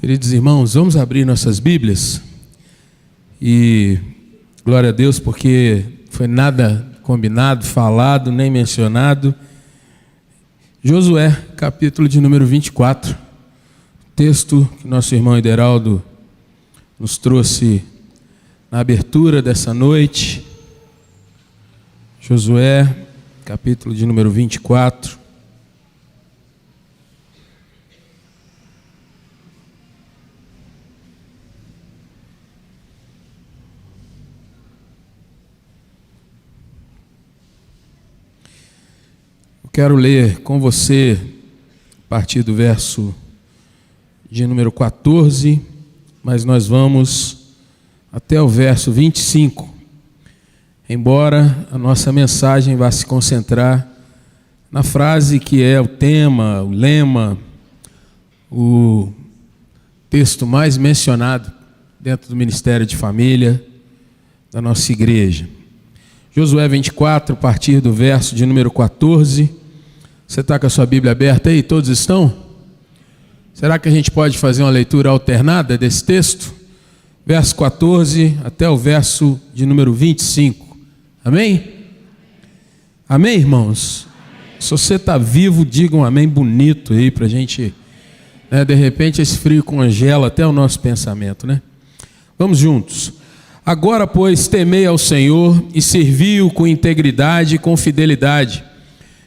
Queridos irmãos, vamos abrir nossas Bíblias e glória a Deus, porque foi nada combinado, falado, nem mencionado. Josué, capítulo de número 24, texto que nosso irmão Ideraldo nos trouxe na abertura dessa noite. Josué, capítulo de número 24. Quero ler com você a partir do verso de número 14, mas nós vamos até o verso 25. Embora a nossa mensagem vá se concentrar na frase que é o tema, o lema, o texto mais mencionado dentro do Ministério de Família da nossa igreja. Josué 24, a partir do verso de número 14. Você está com a sua Bíblia aberta aí? Todos estão? Será que a gente pode fazer uma leitura alternada desse texto? Verso 14 até o verso de número 25. Amém? Amém, irmãos? Amém. Se você está vivo, diga um amém bonito aí para a gente, de repente esse frio congela até o nosso pensamento, né? Vamos juntos. Agora, pois, temei ao Senhor e servi-o com integridade e com fidelidade.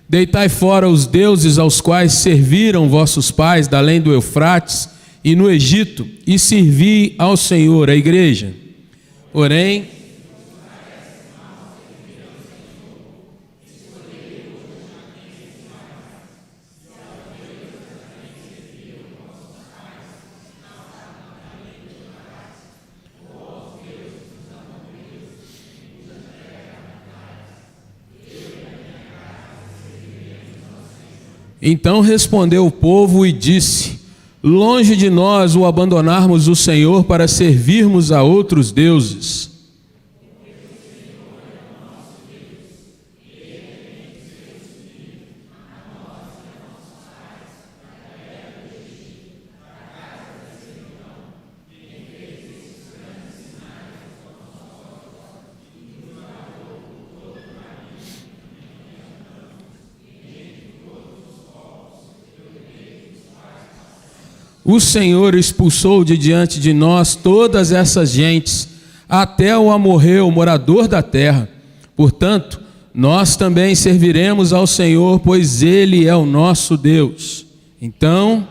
Deitai fora os deuses aos quais serviram vossos pais da além do Eufrates e no Egito, e servi ao Senhor, a igreja. Porém, então respondeu o povo e disse: longe de nós o abandonarmos o Senhor para servirmos a outros deuses. O Senhor expulsou de diante de nós todas essas gentes, até o amorreu, morador da terra. Portanto, nós também serviremos ao Senhor, pois Ele é o nosso Deus. Então,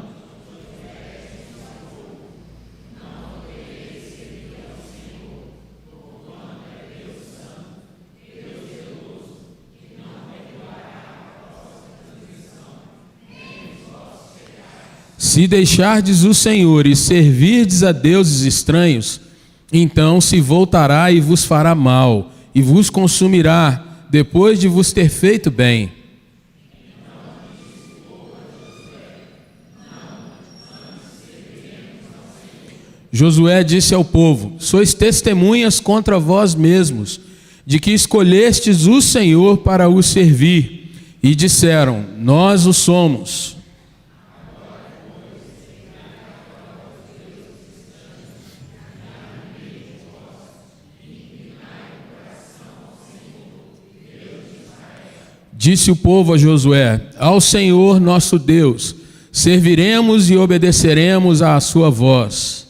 se deixardes o Senhor e servirdes a deuses estranhos, então se voltará e vos fará mal, e vos consumirá, depois de vos ter feito bem. Josué disse ao povo: sois testemunhas contra vós mesmos, de que escolhestes o Senhor para o servir. E disseram: nós o somos. Disse o povo a Josué: ao Senhor nosso Deus serviremos e obedeceremos à sua voz.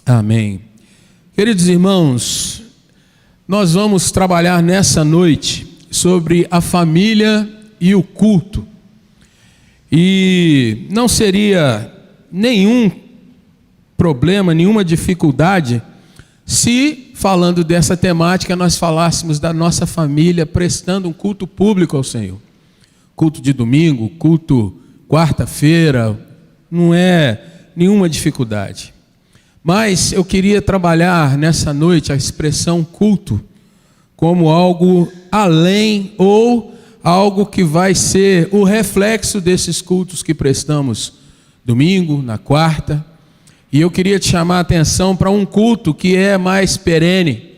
Amém. Queridos irmãos, nós vamos trabalhar nessa noite sobre a família e o culto. E não seria nenhum problema, nenhuma dificuldade, se, falando dessa temática, nós falássemos da nossa família prestando um culto público ao Senhor. Culto de domingo, culto quarta-feira, não é nenhuma dificuldade. Mas eu queria trabalhar nessa noite a expressão culto como algo além ou algo que vai ser o reflexo desses cultos que prestamos domingo, na quarta. E eu queria te chamar a atenção para um culto que é mais perene,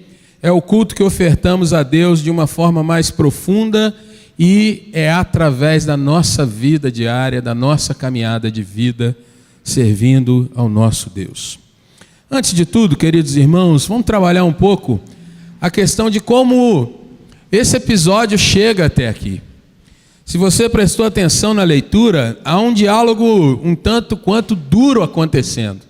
é o culto que ofertamos a Deus de uma forma mais profunda e é através da nossa vida diária, da nossa caminhada de vida, servindo ao nosso Deus. Antes de tudo, queridos irmãos, vamos trabalhar um pouco a questão de como esse episódio chega até aqui. Se você prestou atenção na leitura, há um diálogo um tanto quanto duro acontecendo.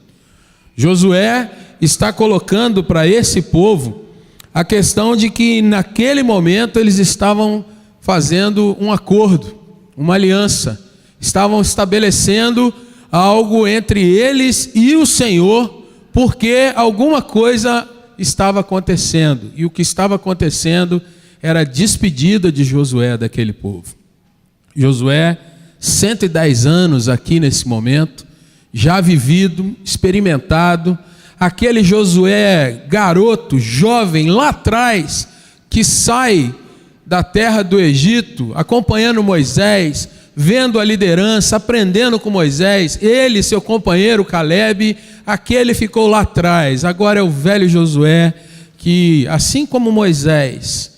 Josué está colocando para esse povo a questão de que naquele momento eles estavam fazendo um acordo, uma aliança, estavam estabelecendo algo entre eles e o Senhor, porque alguma coisa estava acontecendo, e o que estava acontecendo era a despedida de Josué daquele povo. Josué, 110 anos aqui nesse momento, já vivido, experimentado, aquele Josué garoto, jovem, lá atrás, que sai da terra do Egito, acompanhando Moisés, vendo a liderança, aprendendo com Moisés, ele e seu companheiro Caleb, aquele ficou lá atrás. Agora é o velho Josué, que assim como Moisés,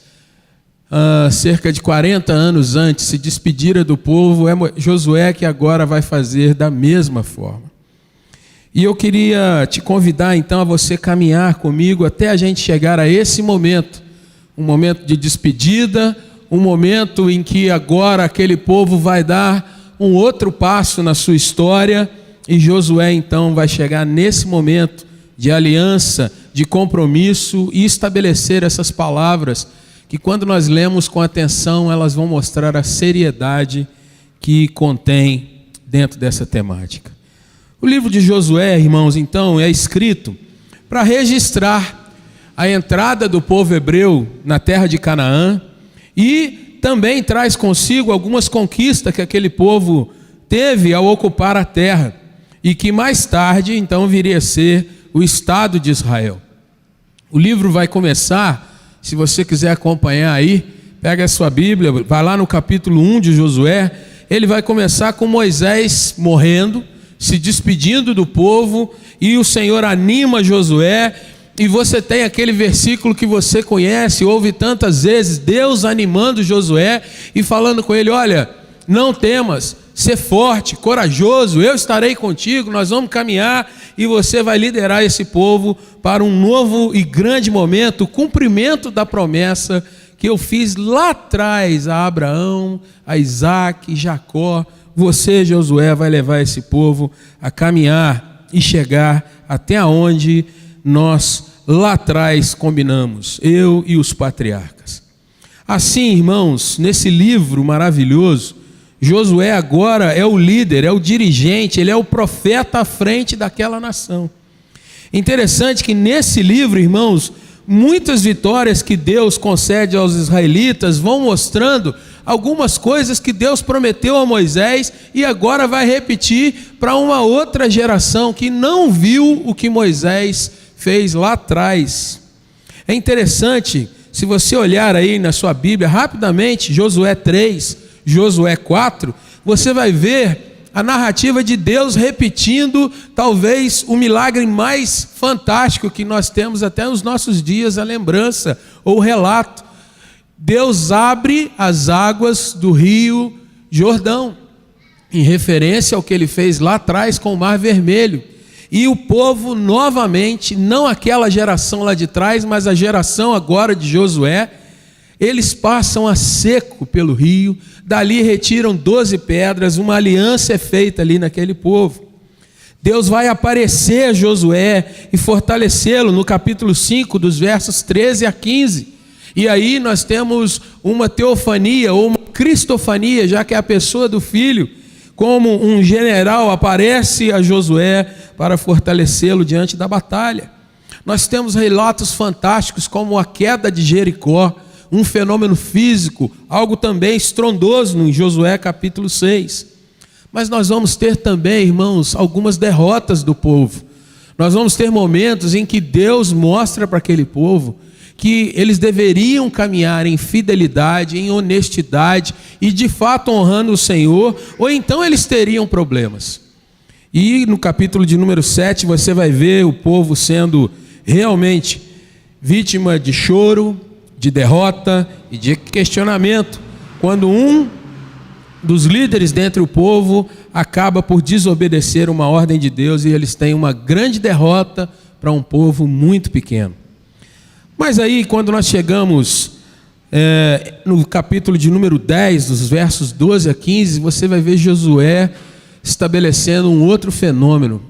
cerca de 40 anos antes, se despedira do povo, é Josué que agora vai fazer da mesma forma. E eu queria te convidar então a você caminhar comigo até a gente chegar a esse momento, um momento de despedida, um momento em que agora aquele povo vai dar um outro passo na sua história, e Josué então vai chegar nesse momento de aliança, de compromisso, e estabelecer essas palavras que, quando nós lemos com atenção, elas vão mostrar a seriedade que contém dentro dessa temática. O livro de Josué, irmãos, então, é escrito para registrar a entrada do povo hebreu na terra de Canaã e também traz consigo algumas conquistas que aquele povo teve ao ocupar a terra e que mais tarde, então, viria a ser o Estado de Israel. O livro vai começar, se você quiser acompanhar aí, pega a sua Bíblia, vai lá no capítulo 1 de Josué, ele vai começar com Moisés morrendo, se despedindo do povo, e o Senhor anima Josué, e você tem aquele versículo que você conhece, ouve tantas vezes, Deus animando Josué e falando com ele: olha, não temas, ser forte, corajoso, eu estarei contigo, nós vamos caminhar e você vai liderar esse povo para um novo e grande momento, o cumprimento da promessa que eu fiz lá atrás a Abraão, a Isaac, Jacó. Você, Josué, vai levar esse povo a caminhar e chegar até onde nós lá atrás combinamos, eu e os patriarcas. Assim, irmãos, nesse livro maravilhoso, Josué agora é o líder, é o dirigente, ele é o profeta à frente daquela nação. Interessante que nesse livro, irmãos, muitas vitórias que Deus concede aos israelitas vão mostrando algumas coisas que Deus prometeu a Moisés e agora vai repetir para uma outra geração que não viu o que Moisés fez lá atrás. É interessante, se você olhar aí na sua Bíblia rapidamente, Josué 3, Josué 4, você vai ver a narrativa de Deus repetindo talvez o milagre mais fantástico que nós temos até nos nossos dias, a lembrança ou o relato. Deus abre as águas do rio Jordão, em referência ao que ele fez lá atrás com o Mar Vermelho. E o povo novamente, não aquela geração lá de trás, mas a geração agora de Josué, eles passam a seco pelo rio, dali retiram 12 pedras, uma aliança é feita ali naquele povo. Deus vai aparecer a Josué e fortalecê-lo no capítulo 5, dos versos 13 a 15. E aí nós temos uma teofania ou uma cristofania, já que é a pessoa do Filho, como um general aparece a Josué para fortalecê-lo diante da batalha. Nós temos relatos fantásticos como a queda de Jericó, um fenômeno físico, algo também estrondoso em Josué capítulo 6. Mas nós vamos ter também, irmãos, algumas derrotas do povo. Nós vamos ter momentos em que Deus mostra para aquele povo que eles deveriam caminhar em fidelidade, em honestidade e de fato honrando o Senhor, ou então eles teriam problemas. E no capítulo de número 7 você vai ver o povo sendo realmente vítima de choro, de derrota e de questionamento, quando um dos líderes dentre o povo acaba por desobedecer uma ordem de Deus e eles têm uma grande derrota para um povo muito pequeno. Mas aí, quando nós chegamos no capítulo de número 10, dos versos 12 a 15, você vai ver Josué estabelecendo um outro fenômeno.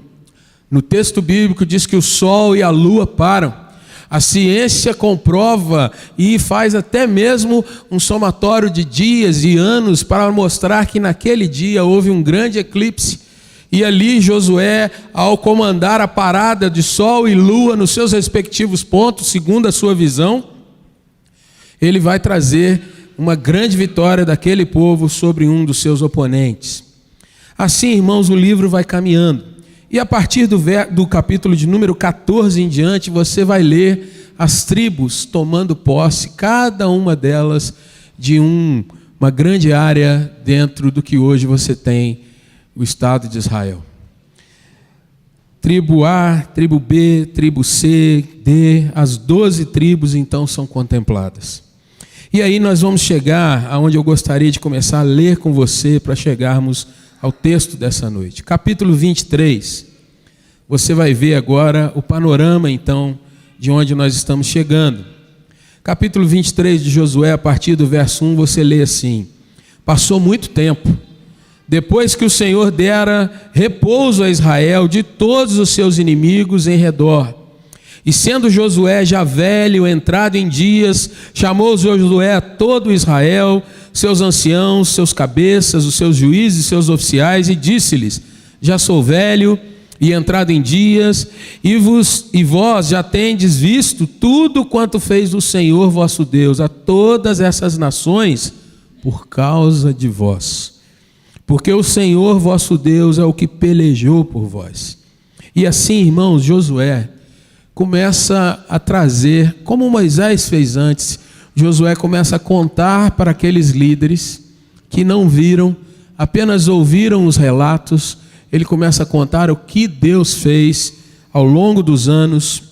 No texto bíblico diz que o sol e a lua param. A ciência comprova e faz até mesmo um somatório de dias e anos para mostrar que naquele dia houve um grande eclipse. E ali Josué, ao comandar a parada de sol e lua nos seus respectivos pontos, segundo a sua visão, ele vai trazer uma grande vitória daquele povo sobre um dos seus oponentes. Assim, irmãos, o livro vai caminhando. E a partir do capítulo de número 14 em diante, você vai ler as tribos tomando posse, cada uma delas de uma grande área dentro do que hoje você tem o Estado de Israel. Tribo A, tribo B, tribo C, D, as 12 tribos então são contempladas. E aí nós vamos chegar aonde eu gostaria de começar a ler com você para chegarmos ao texto dessa noite. Capítulo 23. Você vai ver agora o panorama, então, de onde nós estamos chegando. Capítulo 23 de Josué, a partir do verso 1, você lê assim: passou muito tempo, depois que o Senhor dera repouso a Israel de todos os seus inimigos em redor. E sendo Josué já velho, entrado em dias, chamou Josué a todo Israel, seus anciãos, seus cabeças, os seus juízes, seus oficiais, e disse-lhes: já sou velho e entrado em dias, e vós já tendes visto tudo quanto fez o Senhor vosso Deus a todas essas nações por causa de vós. Porque o Senhor vosso Deus é o que pelejou por vós. E assim, irmãos, Josué começa a trazer, como Moisés fez antes, Josué começa a contar para aqueles líderes que não viram, apenas ouviram os relatos. Ele começa a contar o que Deus fez ao longo dos anos,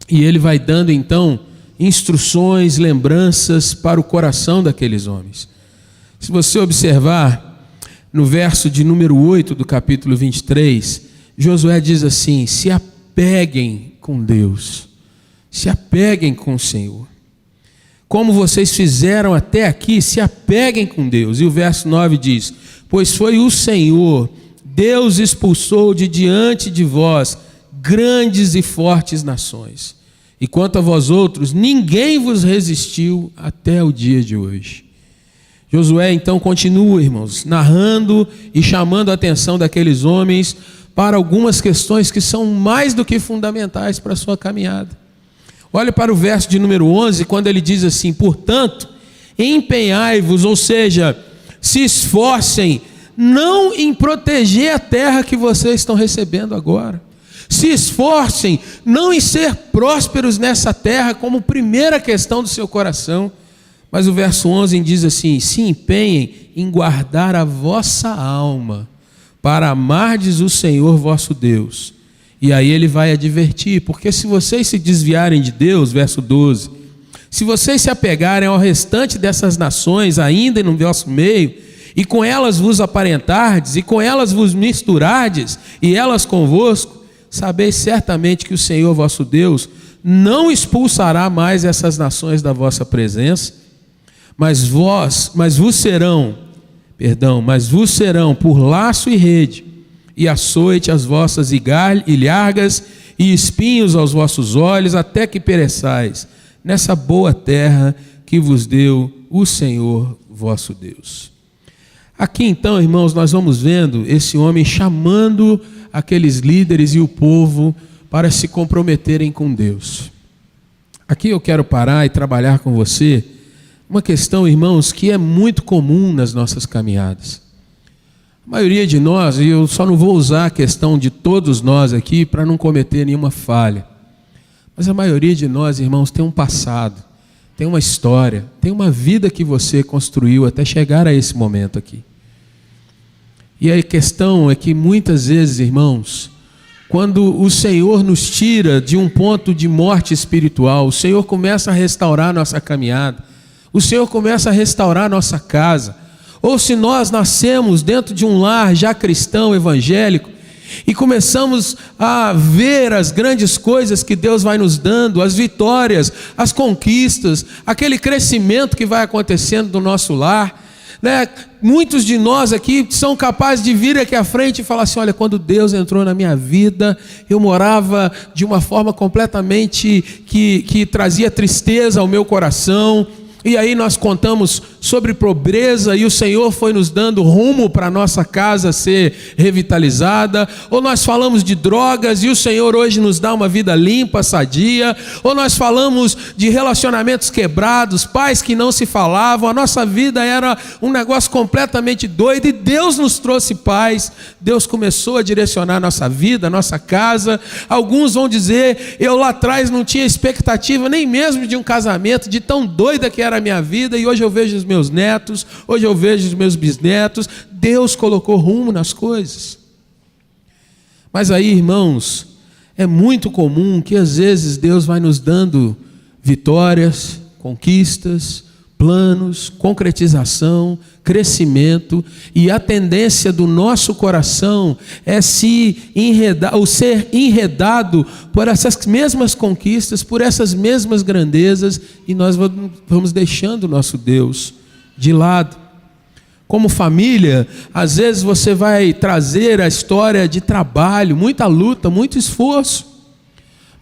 e ele vai dando então instruções, lembranças para o coração daqueles homens. Se você observar, no verso de número 8 do capítulo 23, Josué diz assim: se apeguem com Deus, se apeguem com o Senhor. Como vocês fizeram até aqui, se apeguem com Deus. E o verso 9 diz: pois foi o Senhor, Deus expulsou de diante de vós grandes e fortes nações. E quanto a vós outros, ninguém vos resistiu até o dia de hoje. Josué então continua, irmãos, narrando e chamando a atenção daqueles homens para algumas questões que são mais do que fundamentais para a sua caminhada. Olhe para o verso de número 11, quando ele diz assim: portanto, empenhai-vos, ou seja, se esforcem, não em proteger a terra que vocês estão recebendo agora. Se esforcem, não em ser prósperos nessa terra como primeira questão do seu coração. Mas o verso 11 diz assim: se empenhem em guardar a vossa alma, para amardes o Senhor vosso Deus. E aí ele vai advertir, porque se vocês se desviarem de Deus, verso 12, se vocês se apegarem ao restante dessas nações ainda no vosso meio, e com elas vos aparentardes, e com elas vos misturardes, e elas convosco, sabeis certamente que o Senhor vosso Deus não expulsará mais essas nações da vossa presença, mas vos serão por laço e rede, e açoite as vossas ilhargas, e espinhos aos vossos olhos, até que pereçais nessa boa terra que vos deu o Senhor vosso Deus. Aqui então, irmãos, nós vamos vendo esse homem chamando aqueles líderes e o povo para se comprometerem com Deus. Aqui eu quero parar e trabalhar com você uma questão, irmãos, que é muito comum nas nossas caminhadas. A maioria de nós, e eu só não vou usar a questão de todos nós aqui para não cometer nenhuma falha, mas a maioria de nós, irmãos, tem um passado, tem uma história, tem uma vida que você construiu até chegar a esse momento aqui. E a questão é que muitas vezes, irmãos, Quando o Senhor nos tira de um ponto de morte espiritual, o Senhor começa a restaurar nossa caminhada, o Senhor começa a restaurar nossa casa. Ou se nós nascemos dentro de um lar já cristão, evangélico, e começamos a ver as grandes coisas que Deus vai nos dando, as vitórias, as conquistas, aquele crescimento que vai acontecendo no nosso lar, né? Muitos de nós aqui são capazes de vir aqui à frente e falar assim: olha, quando Deus entrou na minha vida, eu morava de uma forma completamente que trazia tristeza ao meu coração. E aí nós contamos sobre pobreza e o Senhor foi nos dando rumo para a nossa casa ser revitalizada. Ou nós falamos de drogas e o Senhor hoje nos dá uma vida limpa, sadia. Ou nós falamos de relacionamentos quebrados, pais que não se falavam. A nossa vida era um negócio completamente doido e Deus nos trouxe paz. Deus começou a direcionar a nossa vida, a nossa casa. Alguns vão dizer: eu lá atrás não tinha expectativa nem mesmo de um casamento, de tão doida que era a minha vida, e hoje eu vejo os meus netos, hoje eu vejo os meus bisnetos. Deus colocou rumo nas coisas. Mas aí, irmãos, é muito comum que às vezes Deus vai nos dando vitórias, conquistas, planos, concretização, crescimento, e a tendência do nosso coração é se enredar, ou ser enredado por essas mesmas conquistas, por essas mesmas grandezas, e nós vamos deixando o nosso Deus de lado. Como família, às vezes você vai trazer a história de trabalho, muita luta, muito esforço,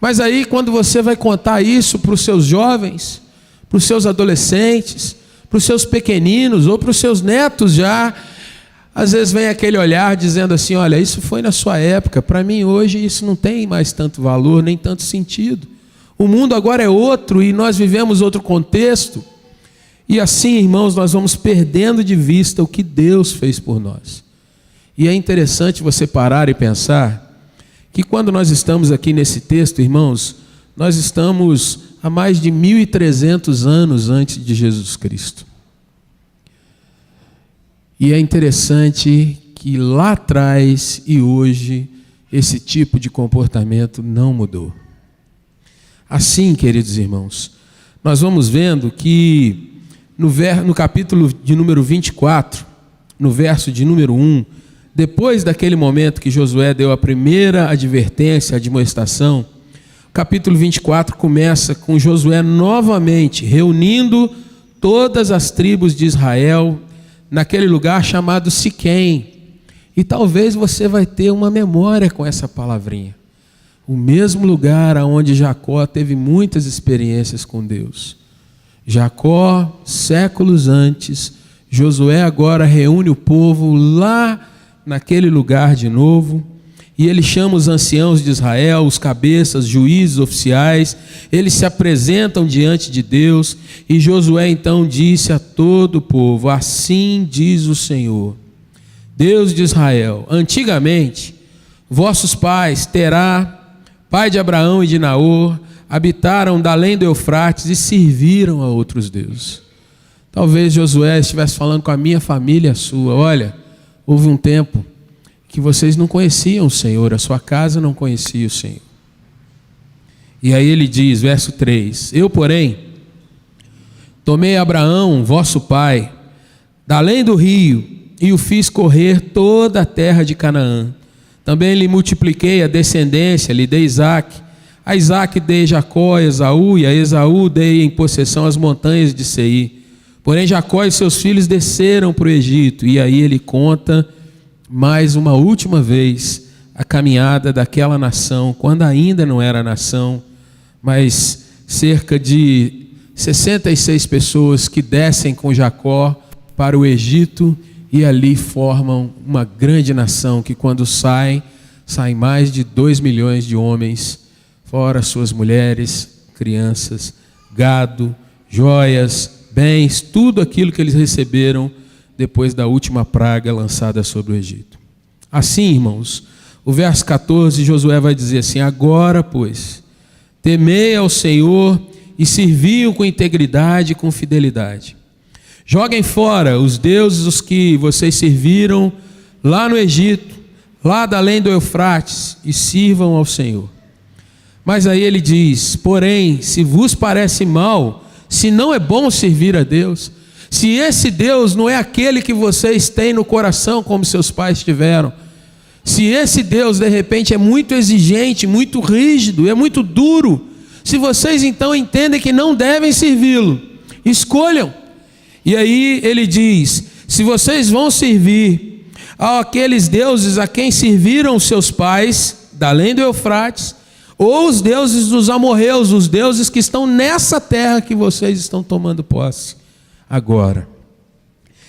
mas aí quando você vai contar isso para os seus jovens, para os seus adolescentes, para os seus pequeninos ou para os seus netos já, às vezes vem aquele olhar dizendo assim: olha, isso foi na sua época, para mim hoje isso não tem mais tanto valor, nem tanto sentido. O mundo agora é outro e nós vivemos outro contexto. E assim, irmãos, nós vamos perdendo de vista o que Deus fez por nós. E é interessante você parar e pensar que quando nós estamos aqui nesse texto, irmãos, nós estamos há mais de 1.300 anos antes de Jesus Cristo. E é interessante que lá atrás e hoje esse tipo de comportamento não mudou. Assim, queridos irmãos, nós vamos vendo que no capítulo de número 24, no verso de número 1, depois daquele momento que Josué deu a primeira advertência, a admoestação, o capítulo 24 começa com Josué novamente reunindo todas as tribos de Israel naquele lugar chamado Siquém. E talvez você vai ter uma memória com essa palavrinha. O mesmo lugar onde Jacó teve muitas experiências com Deus. Jacó, séculos antes, Josué agora reúne o povo lá naquele lugar de novo. E ele chama os anciãos de Israel, os cabeças, juízes, oficiais. Eles se apresentam diante de Deus. E Josué então disse a todo o povo: assim diz o Senhor, Deus de Israel: antigamente, vossos pais, Terá, pai de Abraão e de Naor, habitaram da além do Eufrates e serviram a outros deuses. Talvez Josué estivesse falando com a minha família, a sua. Olha, houve um tempo que vocês não conheciam o Senhor, a sua casa não conhecia o Senhor. E aí ele diz, verso 3: eu, porém, tomei Abraão, vosso pai, da além do rio, e o fiz correr toda a terra de Canaã. Também lhe multipliquei a descendência, lhe dei Isaque. A Isaque dei Jacó a Esaú, e a Esaú dei em possessão as montanhas de Seir. Porém Jacó e seus filhos desceram para o Egito. E aí ele conta mais uma última vez a caminhada daquela nação, quando ainda não era nação, mas cerca de 66 pessoas que descem com Jacó para o Egito e ali formam uma grande nação que quando saem mais de 2 milhões de homens, fora suas mulheres, crianças, gado, joias, bens, tudo aquilo que eles receberam depois da última praga lançada sobre o Egito. Assim, irmãos, o verso 14, Josué vai dizer assim: agora, pois, temei ao Senhor e servi-o com integridade e com fidelidade. Joguem fora os deuses os que vocês serviram lá no Egito, lá da além do Eufrates, e sirvam ao Senhor. Mas aí ele diz: porém, se vos parece mal, se não é bom servir a Deus, se esse Deus não é aquele que vocês têm no coração como seus pais tiveram, se esse Deus de repente é muito exigente, muito rígido, é muito duro, se vocês então entendem que não devem servi-lo, escolham. E aí ele diz: se vocês vão servir àqueles deuses a quem serviram seus pais, da além do Eufrates, ou os deuses dos amorreus, os deuses que estão nessa terra que vocês estão tomando posse agora.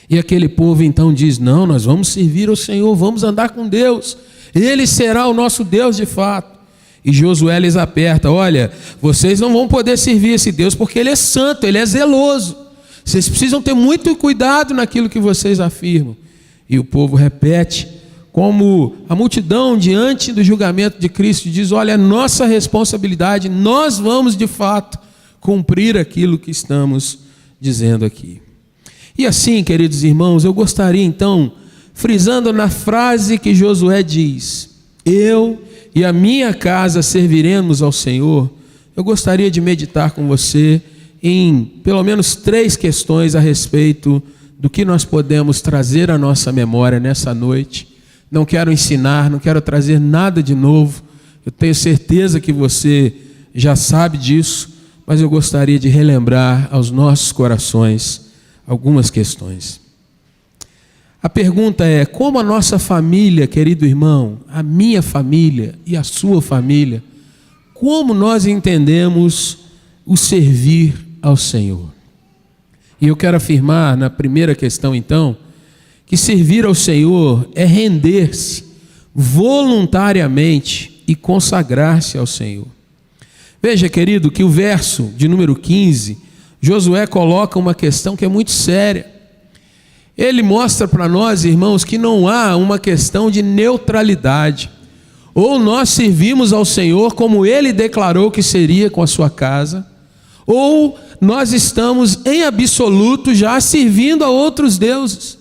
E aquele povo então diz: não, nós vamos servir ao Senhor, vamos andar com Deus, Ele será o nosso Deus de fato. E Josué lhes aperta: olha, vocês não vão poder servir esse Deus porque Ele é santo, Ele é zeloso. Vocês precisam ter muito cuidado naquilo que vocês afirmam. E o povo repete, como a multidão diante do julgamento de Cristo diz: olha, é nossa responsabilidade, nós vamos de fato cumprir aquilo que estamos dizendo aqui. E assim, queridos irmãos, eu gostaria então, frisando na frase que Josué diz: eu e a minha casa serviremos ao Senhor, eu gostaria de meditar com você em pelo menos 3 questões a respeito do que nós podemos trazer à nossa memória nessa noite. Não quero ensinar, não quero trazer nada de novo, eu tenho certeza que você já sabe disso, mas eu gostaria de relembrar aos nossos corações algumas questões. A pergunta é: como a nossa família, querido irmão, a minha família e a sua família, como nós entendemos o servir ao Senhor? E eu quero afirmar na primeira questão então, que servir ao Senhor é render-se voluntariamente e consagrar-se ao Senhor. Veja, querido, que o verso de número 15, Josué coloca uma questão que é muito séria. Ele mostra para nós, irmãos, que não há uma questão de neutralidade. Ou nós servimos ao Senhor como Ele declarou que seria com a sua casa, ou nós estamos em absoluto já servindo a outros deuses.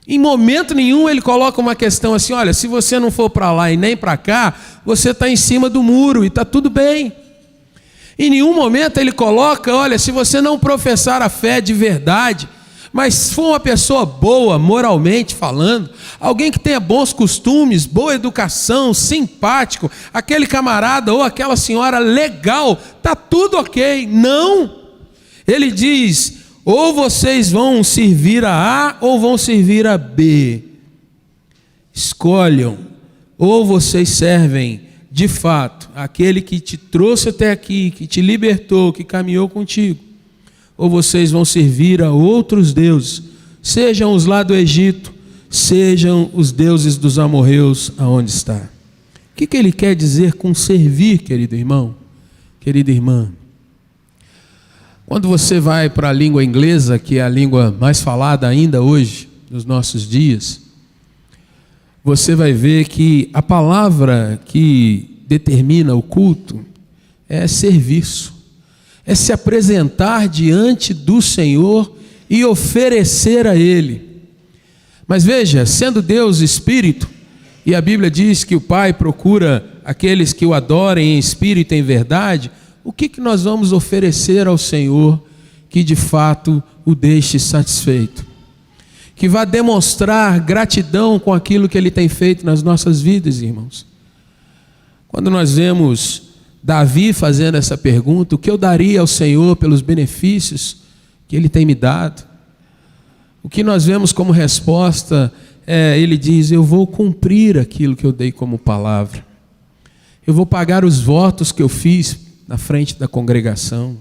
Em momento nenhum ele coloca uma questão assim: olha, se você não for para lá e nem para cá, você está em cima do muro e está tudo bem. Em nenhum momento ele coloca: olha, se você não professar a fé de verdade, mas for uma pessoa boa, moralmente falando, alguém que tenha bons costumes, boa educação, simpático, aquele camarada ou aquela senhora legal, está tudo ok. Não, ele diz: ou vocês vão servir a A ou vão servir a B. Escolham, ou vocês servem de fato aquele que te trouxe até aqui, que te libertou, que caminhou contigo, ou vocês vão servir a outros deuses, sejam os lá do Egito, sejam os deuses dos amorreus aonde está. O que ele quer dizer com servir, querido irmão, querida irmã? Quando você vai para a língua inglesa, que é a língua mais falada ainda hoje, nos nossos dias, você vai ver que a palavra que determina o culto é serviço, é se apresentar diante do Senhor e oferecer a Ele. Mas veja, sendo Deus Espírito, e a Bíblia diz que o Pai procura aqueles que o adorem em espírito e em verdade, o que nós vamos oferecer ao Senhor que de fato o deixe satisfeito? Que vá demonstrar gratidão com aquilo que Ele tem feito nas nossas vidas, irmãos. Quando nós vemos Davi fazendo essa pergunta: o que eu daria ao Senhor pelos benefícios que Ele tem me dado? O que nós vemos como resposta é, ele diz: eu vou cumprir aquilo que eu dei como palavra. Eu vou pagar os votos que eu fiz na frente da congregação.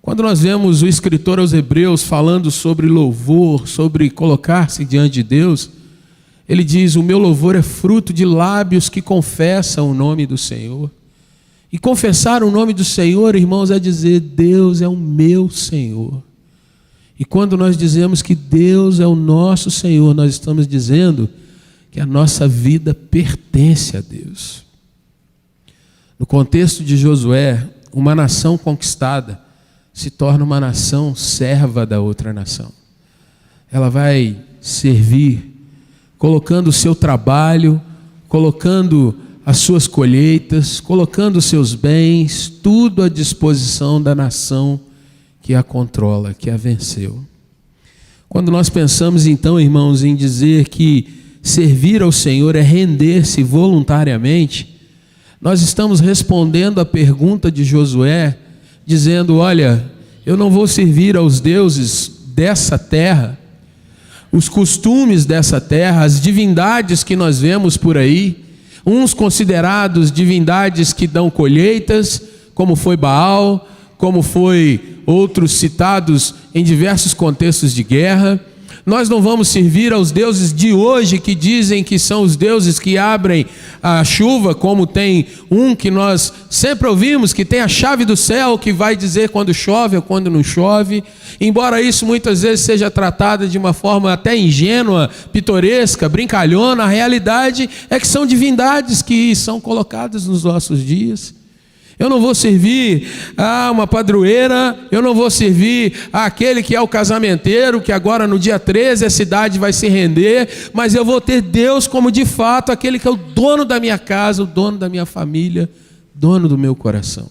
Quando nós vemos o escritor aos Hebreus falando sobre louvor, sobre colocar-se diante de Deus, ele diz: o meu louvor é fruto de lábios que confessam o nome do Senhor. E confessar o nome do Senhor, irmãos, é dizer: Deus é o meu Senhor. E quando nós dizemos que Deus é o nosso Senhor, nós estamos dizendo que a nossa vida pertence a Deus. No contexto de Josué, uma nação conquistada se torna uma nação serva da outra nação. Ela vai servir colocando o seu trabalho, colocando as suas colheitas, colocando os seus bens, tudo à disposição da nação que a controla, que a venceu. Quando nós pensamos então, irmãos, em dizer que servir ao Senhor é render-se voluntariamente, nós estamos respondendo à pergunta de Josué, dizendo: olha, eu não vou servir aos deuses dessa terra, os costumes dessa terra, as divindades que nós vemos por aí, uns considerados divindades que dão colheitas, como foi Baal, como foi outros citados em diversos contextos de guerra. Nós não vamos servir aos deuses de hoje, que dizem que são os deuses que abrem a chuva, como tem um que nós sempre ouvimos, que tem a chave do céu, que vai dizer quando chove ou quando não chove. Embora isso muitas vezes seja tratado de uma forma até ingênua, pitoresca, brincalhona, a realidade é que são divindades que são colocadas nos nossos dias. Eu não vou servir a uma padroeira, eu não vou servir àquele que é o casamenteiro, que agora no dia 13 a cidade vai se render, mas eu vou ter Deus como de fato aquele que é o dono da minha casa, o dono da minha família, dono do meu coração.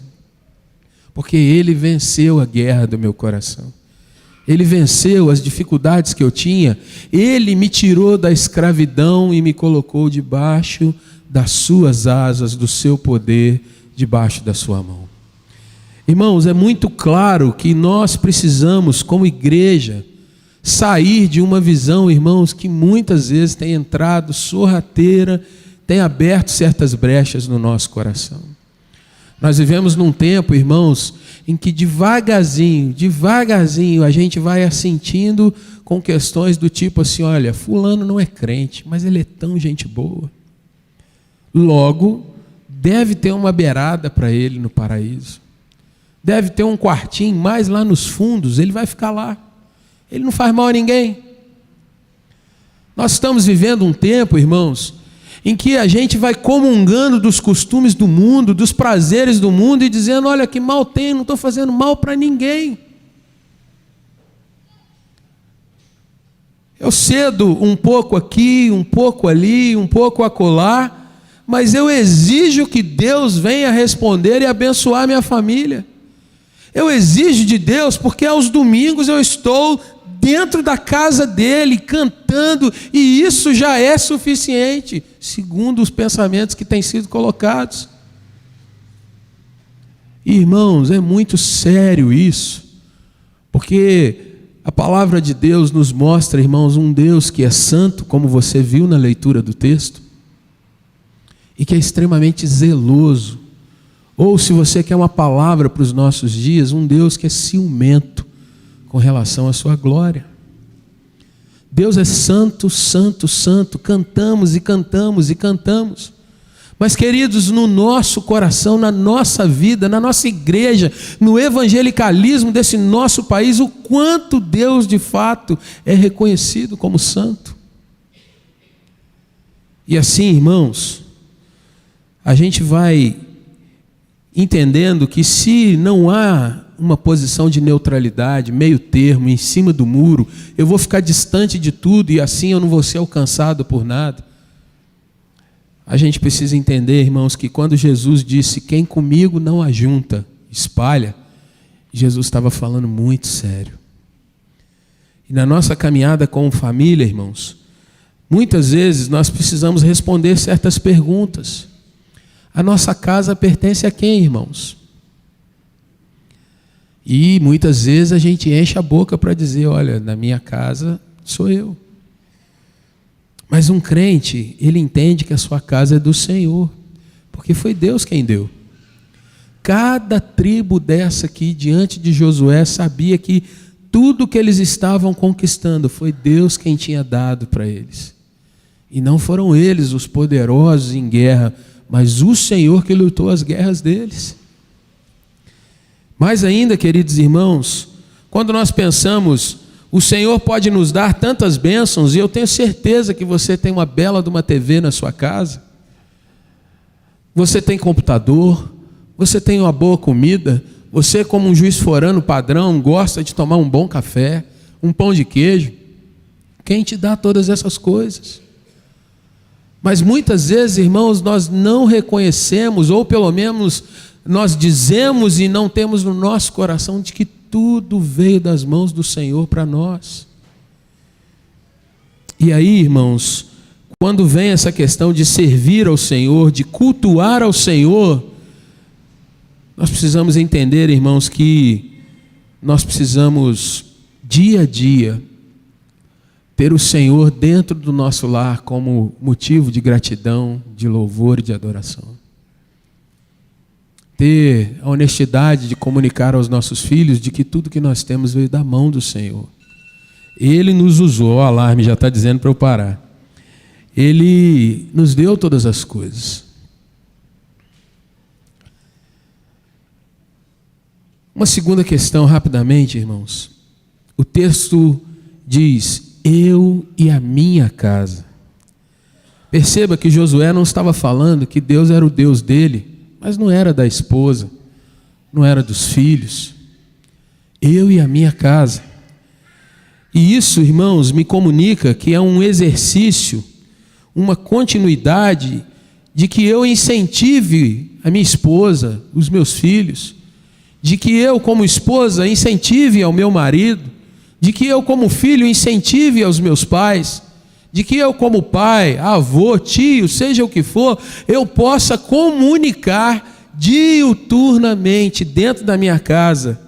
Porque Ele venceu a guerra do meu coração. Ele venceu as dificuldades que eu tinha, Ele me tirou da escravidão e me colocou debaixo das suas asas, do seu poder, debaixo da sua mão. Irmãos, é muito claro que nós precisamos, como igreja, sair de uma visão, irmãos, que muitas vezes tem entrado sorrateira, tem aberto certas brechas no nosso coração. Nós vivemos num tempo, irmãos, em que devagarzinho, a gente vai assentindo com questões do tipo assim: olha, fulano não é crente, mas ele é tão gente boa. Logo, deve ter uma beirada para ele no paraíso. Deve ter um quartinho mais lá nos fundos, ele vai ficar lá. Ele não faz mal a ninguém. Nós estamos vivendo um tempo, irmãos, em que a gente vai comungando dos costumes do mundo, dos prazeres do mundo e dizendo: olha que mal tem, não estou fazendo mal para ninguém. Eu cedo um pouco aqui, um pouco ali, um pouco acolá, mas eu exijo que Deus venha responder e abençoar minha família. Eu exijo de Deus porque aos domingos eu estou dentro da casa dele, cantando, e isso já é suficiente, segundo os pensamentos que têm sido colocados. Irmãos, é muito sério isso, porque a palavra de Deus nos mostra, irmãos, um Deus que é santo, como você viu na leitura do texto, e que é extremamente zeloso. Ou, se você quer uma palavra para os nossos dias, um Deus que é ciumento com relação à sua glória. Deus é santo, santo, santo. Cantamos e cantamos e cantamos. Mas, queridos, no nosso coração, na nossa vida, na nossa igreja, no evangelicalismo desse nosso país, o quanto Deus de fato é reconhecido como santo. E assim, irmãos, a gente vai entendendo que se não há uma posição de neutralidade, meio termo, em cima do muro, eu vou ficar distante de tudo e assim eu não vou ser alcançado por nada. A gente precisa entender, irmãos, que quando Jesus disse: quem comigo não ajunta, espalha, Jesus estava falando muito sério. E na nossa caminhada como família, irmãos, muitas vezes nós precisamos responder certas perguntas. A nossa casa pertence a quem, irmãos? E muitas vezes a gente enche a boca para dizer: olha, na minha casa sou eu. Mas um crente, ele entende que a sua casa é do Senhor, porque foi Deus quem deu. Cada tribo dessa aqui, diante de Josué, sabia que tudo que eles estavam conquistando foi Deus quem tinha dado para eles. E não foram eles os poderosos em guerra, mas o Senhor que lutou as guerras deles. Mais ainda, queridos irmãos, quando nós pensamos, o Senhor pode nos dar tantas bênçãos, e eu tenho certeza que você tem uma bela de uma TV na sua casa, você tem computador, você tem uma boa comida, você, como um juiz forano padrão, gosta de tomar um bom café, um pão de queijo. Quem te dá todas essas coisas? Mas muitas vezes, irmãos, nós não reconhecemos, ou pelo menos nós dizemos e não temos no nosso coração de que tudo veio das mãos do Senhor para nós. E aí, irmãos, quando vem essa questão de servir ao Senhor, de cultuar ao Senhor, nós precisamos entender, irmãos, que nós precisamos, dia a dia, ter o Senhor dentro do nosso lar como motivo de gratidão, de louvor e de adoração. Ter a honestidade de comunicar aos nossos filhos de que tudo que nós temos veio da mão do Senhor. Ele nos usou, o alarme já está dizendo para eu parar. Ele nos deu todas as coisas. Uma segunda questão, rapidamente, irmãos. O texto diz: eu e a minha casa. Perceba que Josué não estava falando que Deus era o Deus dele, mas não era da esposa, não era dos filhos. Eu e a minha casa. E isso, irmãos, me comunica que é um exercício, uma continuidade de que eu incentive a minha esposa, os meus filhos, de que eu, como esposa, incentive ao meu marido, de que eu, como filho, incentive aos meus pais, de que eu, como pai, avô, tio, seja o que for, eu possa comunicar diuturnamente dentro da minha casa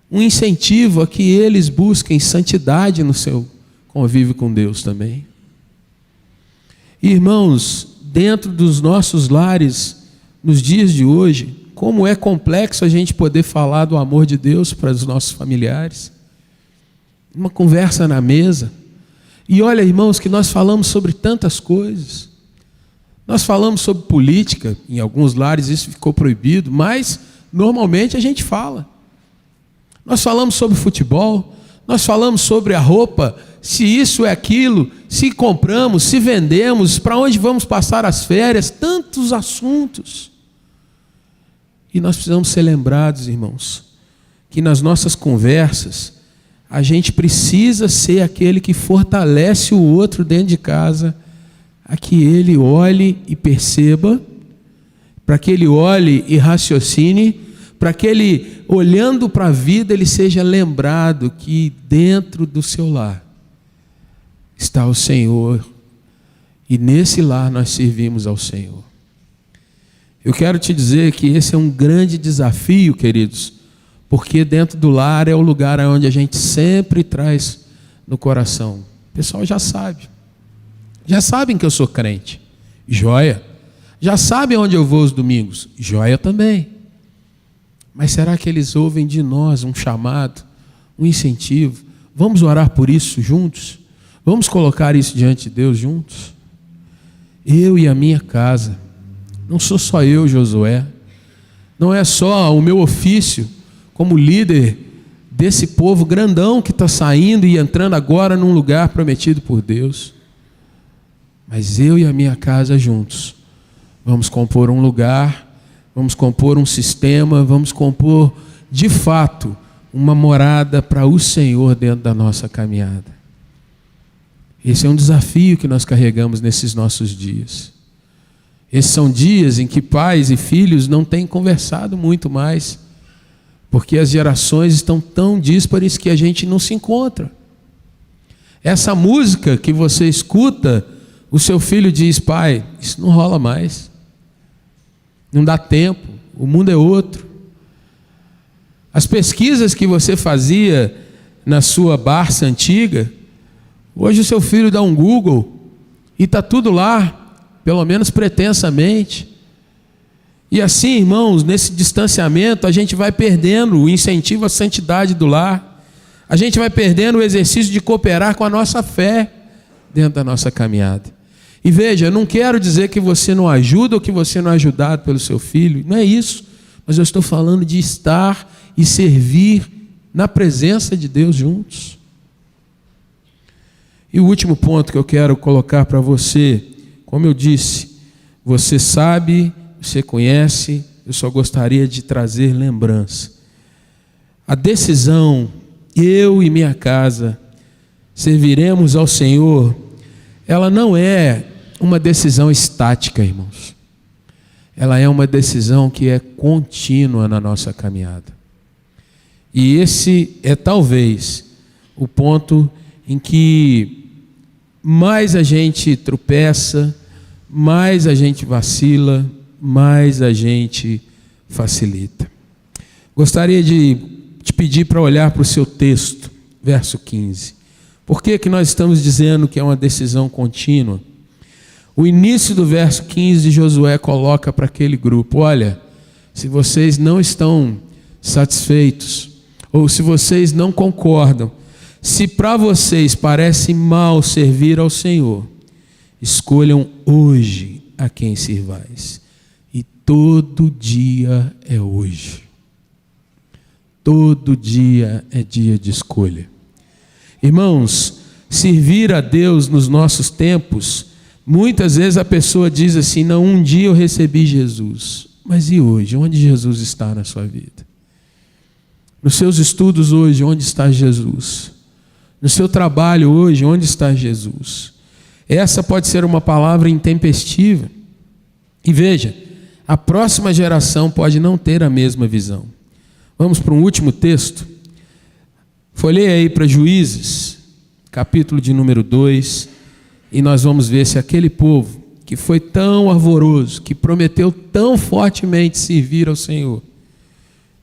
um incentivo a que eles busquem santidade no seu convívio com Deus também. Irmãos, dentro dos nossos lares, nos dias de hoje, como é complexo a gente poder falar do amor de Deus para os nossos familiares. Uma conversa na mesa. E olha, irmãos, que nós falamos sobre tantas coisas. Nós falamos sobre política, em alguns lares isso ficou proibido, mas normalmente a gente fala. Nós falamos sobre futebol, nós falamos sobre a roupa, se isso é aquilo, se compramos, se vendemos, para onde vamos passar as férias, tantos assuntos. E nós precisamos ser lembrados, irmãos, que nas nossas conversas, a gente precisa ser aquele que fortalece o outro dentro de casa, a que ele olhe e perceba, para que ele olhe e raciocine, para que ele, olhando para a vida, ele seja lembrado que dentro do seu lar está o Senhor, e nesse lar nós servimos ao Senhor. Eu quero te dizer que esse é um grande desafio, queridos, porque dentro do lar é o lugar onde a gente sempre traz no coração. O pessoal já sabem que eu sou crente, joia. Já sabem onde eu vou os domingos, joia também. Mas será que eles ouvem de nós um chamado, um incentivo? Vamos orar por isso juntos? Vamos colocar isso diante de Deus juntos? Eu e a minha casa. Não sou só eu, Josué. Não é só o meu ofício como líder desse povo grandão que está saindo e entrando agora num lugar prometido por Deus. Mas eu e a minha casa juntos vamos compor um lugar, vamos compor um sistema, vamos compor de fato uma morada para o Senhor dentro da nossa caminhada. Esse é um desafio que nós carregamos nesses nossos dias. Esses são dias em que pais e filhos não têm conversado muito mais, porque as gerações estão tão díspares que a gente não se encontra. Essa música que você escuta, o seu filho diz: pai, isso não rola mais, não dá tempo, o mundo é outro. As pesquisas que você fazia na sua Barça antiga, hoje o seu filho dá um Google e está tudo lá, pelo menos pretensamente. E assim, irmãos, nesse distanciamento, a gente vai perdendo o incentivo à santidade do lar. A gente vai perdendo o exercício de cooperar com a nossa fé dentro da nossa caminhada. E veja, eu não quero dizer que você não ajuda ou que você não é ajudado pelo seu filho. Não é isso. Mas eu estou falando de estar e servir na presença de Deus juntos. E o último ponto que eu quero colocar para você, como eu disse, você sabe, você conhece, eu só gostaria de trazer lembrança. A decisão, eu e minha casa serviremos ao Senhor, ela não é uma decisão estática, irmãos. Ela é uma decisão que é contínua na nossa caminhada. E esse é talvez o ponto em que mais a gente tropeça, mais a gente vacila, mais a gente facilita. Gostaria de te pedir para olhar para o seu texto, verso 15. Por que nós estamos dizendo que é uma decisão contínua? O início do verso 15, Josué coloca para aquele grupo: olha, se vocês não estão satisfeitos, ou se vocês não concordam, se para vocês parece mal servir ao Senhor, escolham hoje a quem sirvais. E todo dia é hoje. Todo dia é dia de escolha. Irmãos, servir a Deus nos nossos tempos, muitas vezes a pessoa diz assim: não, um dia eu recebi Jesus. Mas e hoje? Onde Jesus está na sua vida? Nos seus estudos hoje, onde está Jesus? No seu trabalho hoje, onde está Jesus? Essa pode ser uma palavra intempestiva. E veja, a próxima geração pode não ter a mesma visão. Vamos para um último texto. Folheie aí para Juízes, capítulo de número 2, e nós vamos ver se aquele povo que foi tão ardoroso, que prometeu tão fortemente servir ao Senhor.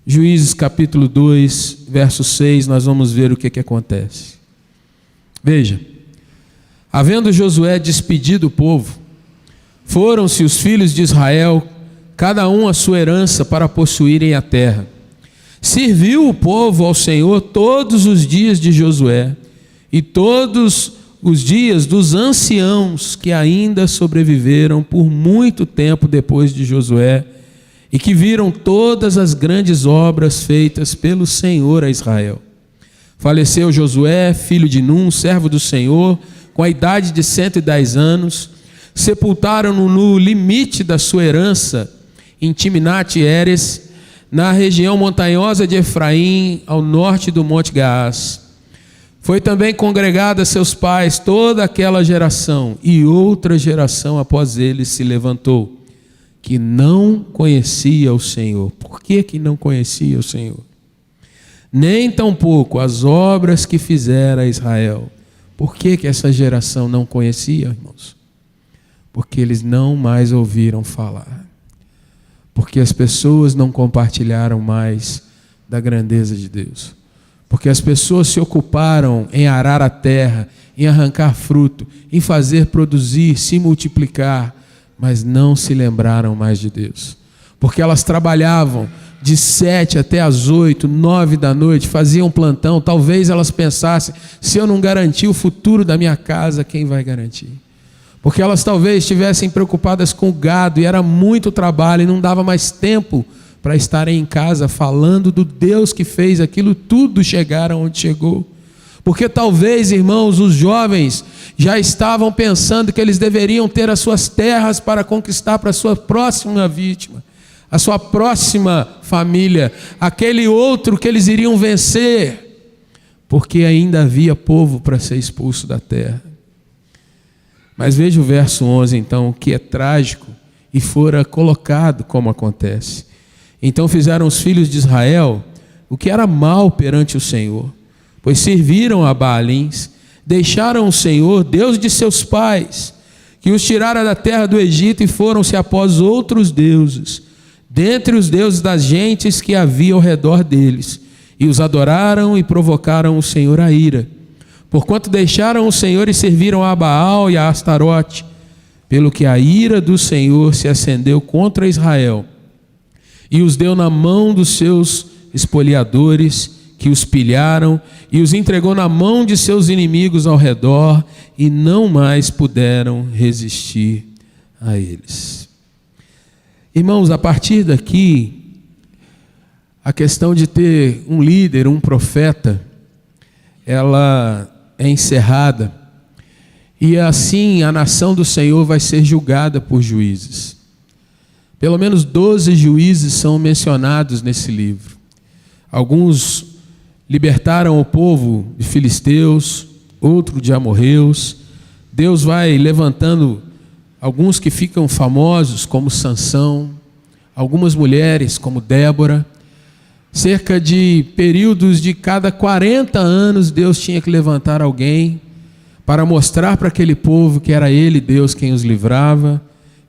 Juízes capítulo 2, verso 6, nós vamos ver o que acontece. Veja, havendo Josué despedido o povo, foram-se os filhos de Israel, cada um a sua herança, para possuírem a terra. Serviu o povo ao Senhor todos os dias de Josué e todos os dias dos anciãos que ainda sobreviveram por muito tempo depois de Josué e que viram todas as grandes obras feitas pelo Senhor a Israel. Faleceu Josué, filho de Num, servo do Senhor, com a idade de 110 anos. Sepultaram-no no limite da sua herança, em Timnat-Heres, na região montanhosa de Efraim, ao norte do Monte Gaás. Foi também congregada a seus pais toda aquela geração, e outra geração após eles se levantou, que não conhecia o Senhor. Por que não conhecia o Senhor? Nem tampouco as obras que fizera Israel. Por que essa geração não conhecia, irmãos? Porque eles não mais ouviram falar. Porque as pessoas não compartilharam mais da grandeza de Deus. Porque as pessoas se ocuparam em arar a terra, em arrancar fruto, em fazer produzir, se multiplicar, mas não se lembraram mais de Deus. Porque elas trabalhavam de 7 até as 8, 9 da noite, faziam plantão. Talvez elas pensassem: se eu não garantir o futuro da minha casa, quem vai garantir? Porque elas talvez estivessem preocupadas com o gado, e era muito trabalho, e não dava mais tempo para estarem em casa falando do Deus que fez aquilo tudo chegar onde chegou. Porque talvez, irmãos, os jovens já estavam pensando que eles deveriam ter as suas terras para conquistar para a sua próxima vítima, a sua próxima família, aquele outro que eles iriam vencer, porque ainda havia povo para ser expulso da terra. Mas veja o verso 11 então, que é trágico e fora colocado como acontece. Então fizeram os filhos de Israel o que era mal perante o Senhor, pois serviram a Baalins, deixaram o Senhor, Deus de seus pais, que os tirara da terra do Egito, e foram-se após outros deuses, dentre os deuses das gentes que havia ao redor deles, e os adoraram e provocaram o Senhor a ira. Porquanto deixaram o Senhor e serviram a Baal e a Astarote, pelo que a ira do Senhor se acendeu contra Israel, e os deu na mão dos seus espoliadores, que os pilharam, e os entregou na mão de seus inimigos ao redor, e não mais puderam resistir a eles. Irmãos, a partir daqui, a questão de ter um líder, um profeta, ela é encerrada, e assim a nação do Senhor vai ser julgada por juízes. Pelo menos 12 juízes são mencionados nesse livro. Alguns libertaram o povo de filisteus, outro de amorreus. Deus vai levantando alguns que ficam famosos como Sansão, algumas mulheres como Débora. Cerca de períodos de cada 40 anos, Deus tinha que levantar alguém para mostrar para aquele povo que era Ele, Deus, quem os livrava,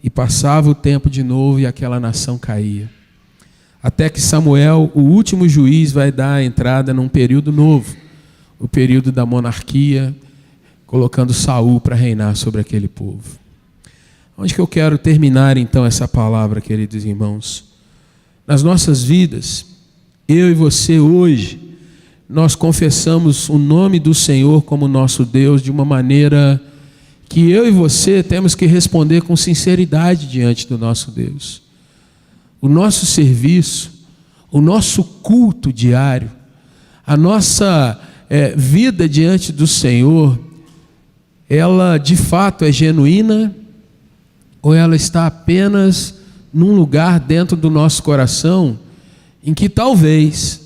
e passava o tempo de novo e aquela nação caía. Até que Samuel, o último juiz, vai dar a entrada num período novo, o período da monarquia, colocando Saul para reinar sobre aquele povo. Onde que eu quero terminar então essa palavra, queridos irmãos? Nas nossas vidas, eu e você hoje, nós confessamos o nome do Senhor como nosso Deus de uma maneira que eu e você temos que responder com sinceridade diante do nosso Deus. O nosso serviço, o nosso culto diário, a nossa vida diante do Senhor, ela de fato é genuína ou ela está apenas num lugar dentro do nosso coração em que talvez,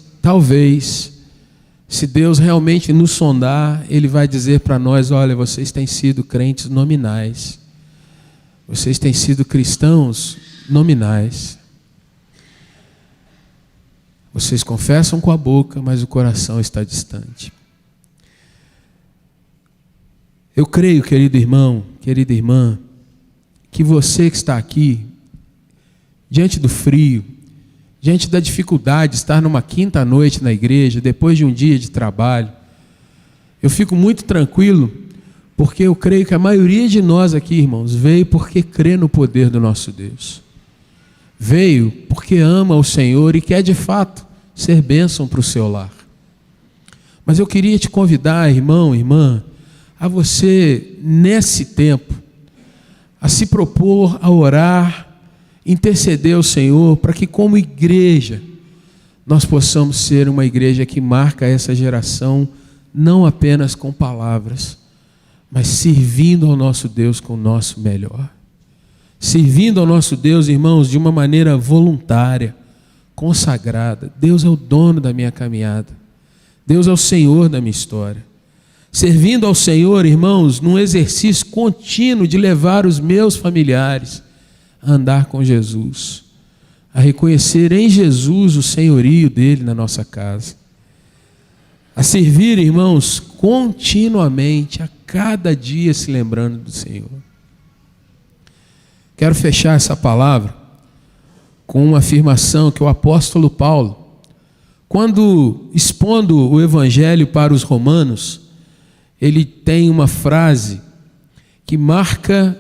se Deus realmente nos sondar, Ele vai dizer para nós: olha, vocês têm sido crentes nominais, vocês têm sido cristãos nominais. Vocês confessam com a boca, mas o coração está distante. Eu creio, querido irmão, querida irmã, que você que está aqui, diante do frio, diante da dificuldade de estar numa quinta noite na igreja, depois de um dia de trabalho, eu fico muito tranquilo, porque eu creio que a maioria de nós aqui, irmãos, veio porque crê no poder do nosso Deus. Veio porque ama o Senhor e quer de fato ser bênção para o seu lar. Mas eu queria te convidar, irmão, irmã, a você, nesse tempo, a se propor a orar, interceder ao Senhor, para que como igreja, nós possamos ser uma igreja que marca essa geração, não apenas com palavras, mas servindo ao nosso Deus com o nosso melhor. Servindo ao nosso Deus, irmãos, de uma maneira voluntária, consagrada. Deus é o dono da minha caminhada. Deus é o Senhor da minha história. Servindo ao Senhor, irmãos, num exercício contínuo de levar os meus familiares a andar com Jesus, a reconhecer em Jesus o senhorio dele na nossa casa, a servir, irmãos, continuamente, a cada dia se lembrando do Senhor. Quero fechar essa palavra com uma afirmação que o apóstolo Paulo, quando expondo o evangelho para os romanos, ele tem uma frase que marca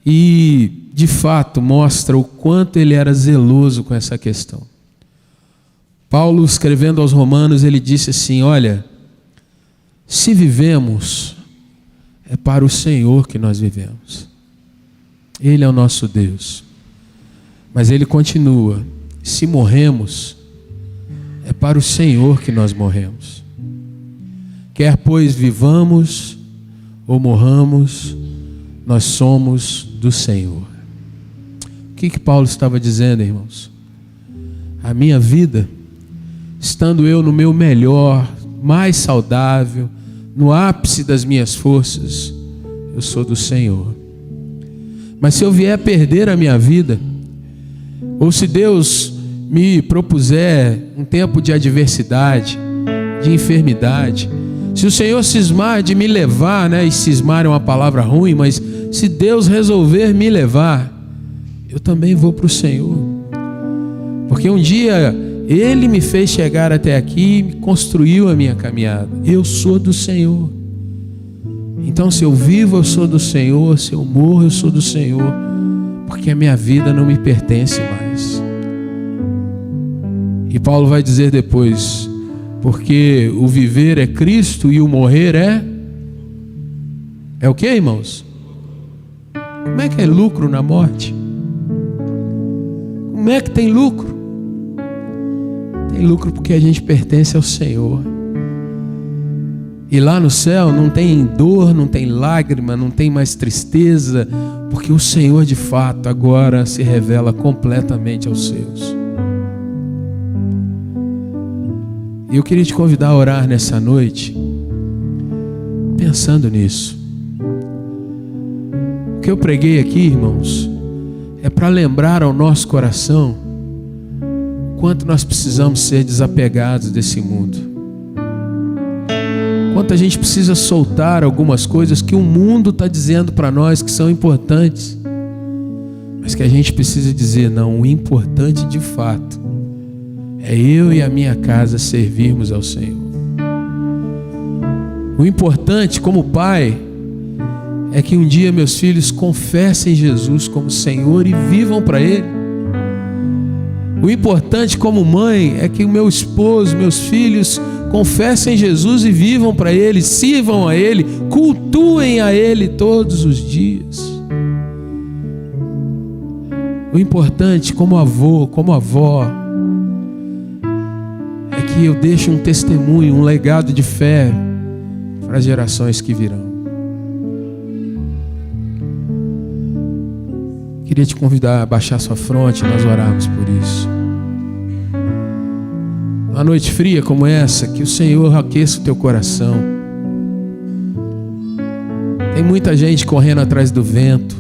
e de fato mostra o quanto ele era zeloso com essa questão. Paulo, escrevendo aos romanos, ele disse assim: olha, se vivemos, é para o Senhor que nós vivemos. Ele é o nosso Deus. Mas ele continua: se morremos, é para o Senhor que nós morremos. Quer pois vivamos ou morramos, nós somos do Senhor. O que Paulo estava dizendo, irmãos? A minha vida, estando eu no meu melhor, mais saudável, no ápice das minhas forças, eu sou do Senhor. Mas se eu vier a perder a minha vida, ou se Deus me propuser um tempo de adversidade, de enfermidade, se o Senhor cismar de me levar, e cismar é uma palavra ruim, mas se Deus resolver me levar, eu também vou para o Senhor. Porque um dia Ele me fez chegar até aqui, me construiu a minha caminhada. Eu sou do Senhor. Então, se eu vivo, eu sou do Senhor. Se eu morro, eu sou do Senhor. Porque a minha vida não me pertence mais. E Paulo vai dizer depois: porque o viver é Cristo e o morrer é o que, irmãos? Como é que é lucro na morte? Como é que tem lucro? Tem lucro porque a gente pertence ao Senhor. E lá no céu não tem dor, não tem lágrima, não tem mais tristeza, porque o Senhor de fato agora se revela completamente aos seus. E eu queria te convidar a orar nessa noite, pensando nisso. O que eu preguei aqui, irmãos, é para lembrar ao nosso coração o quanto nós precisamos ser desapegados desse mundo. Quanto a gente precisa soltar algumas coisas que o mundo está dizendo para nós que são importantes, mas que a gente precisa dizer, não, o importante de fato é eu e a minha casa servirmos ao Senhor. O importante como pai é que um dia meus filhos confessem Jesus como Senhor e vivam para Ele. O importante como mãe é que o meu esposo, meus filhos confessem Jesus e vivam para Ele, sirvam a Ele, cultuem a Ele todos os dias. O importante como avô, como avó, é que eu deixe um testemunho, um legado de fé para as gerações que virão. Queria te convidar a baixar sua fronte e nós orarmos por isso. Uma noite fria como essa, que o Senhor aqueça o teu coração. Tem muita gente correndo atrás do vento.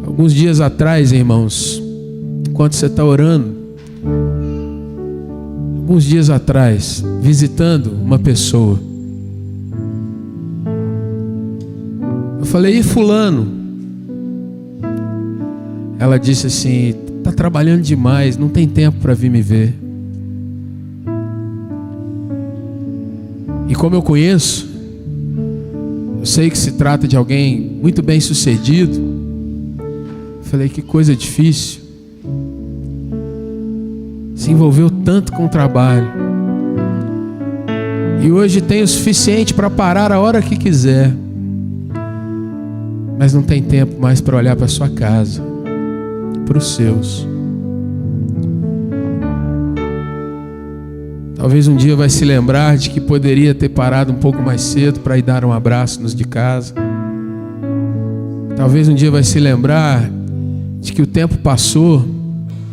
Alguns dias atrás, irmãos, enquanto você está orando, alguns dias atrás, visitando uma pessoa, eu falei, e fulano? Ela disse assim, está trabalhando demais, não tem tempo para vir me ver. E como eu conheço, eu sei que se trata de alguém muito bem sucedido. Falei, que coisa difícil. Se envolveu tanto com o trabalho. E hoje tem o suficiente para parar a hora que quiser. Mas não tem tempo mais para olhar para sua casa, para os seus. Talvez um dia vai se lembrar de que poderia ter parado um pouco mais cedo para ir dar um abraço nos de casa. Talvez um dia vai se lembrar de que o tempo passou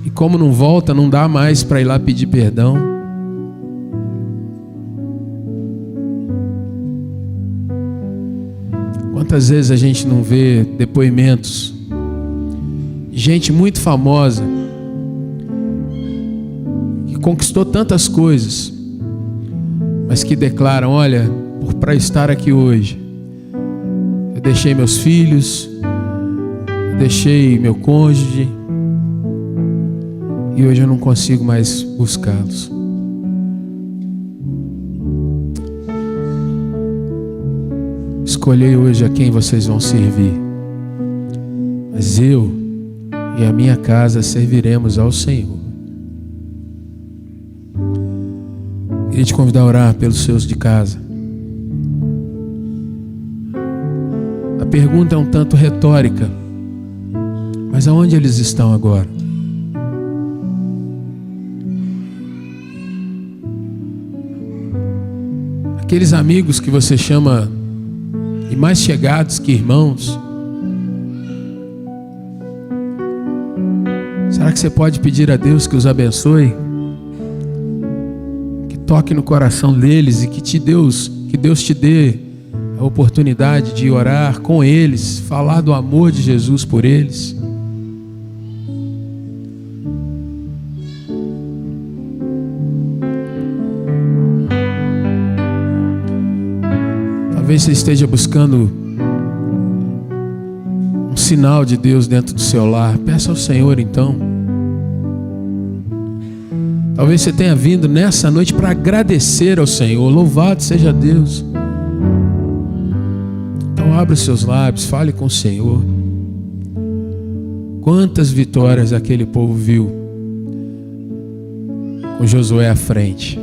e como não volta, não dá mais para ir lá pedir perdão. Quantas vezes a gente não vê depoimentos de gente muito famosa que conquistou tantas coisas, mas que declaram, olha, para estar aqui hoje, eu deixei meus filhos, deixei meu cônjuge e hoje eu não consigo mais buscá-los. Escolhei hoje a quem vocês vão servir, mas eu e a minha casa serviremos ao Senhor. Queria te convidar a orar pelos seus de casa. A pergunta é um tanto retórica, mas aonde eles estão agora? Aqueles amigos que você chama de mais chegados que irmãos, será que você pode pedir a Deus que os abençoe? Que toque no coração deles e que Deus te dê a oportunidade de orar com eles, falar do amor de Jesus por eles. Talvez você esteja buscando um sinal de Deus dentro do seu lar. Peça ao Senhor então. Talvez você tenha vindo nessa noite para agradecer ao Senhor. Louvado seja Deus. Então abra os seus lábios, fale com o Senhor. Quantas vitórias aquele povo viu com Josué à frente.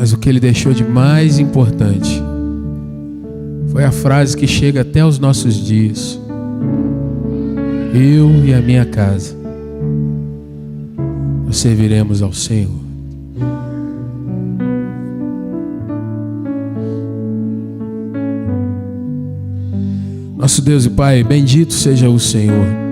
Mas o que ele deixou de mais importante foi a frase que chega até os nossos dias: eu e a minha casa, nós serviremos ao Senhor. Nosso Deus e Pai, bendito seja o Senhor.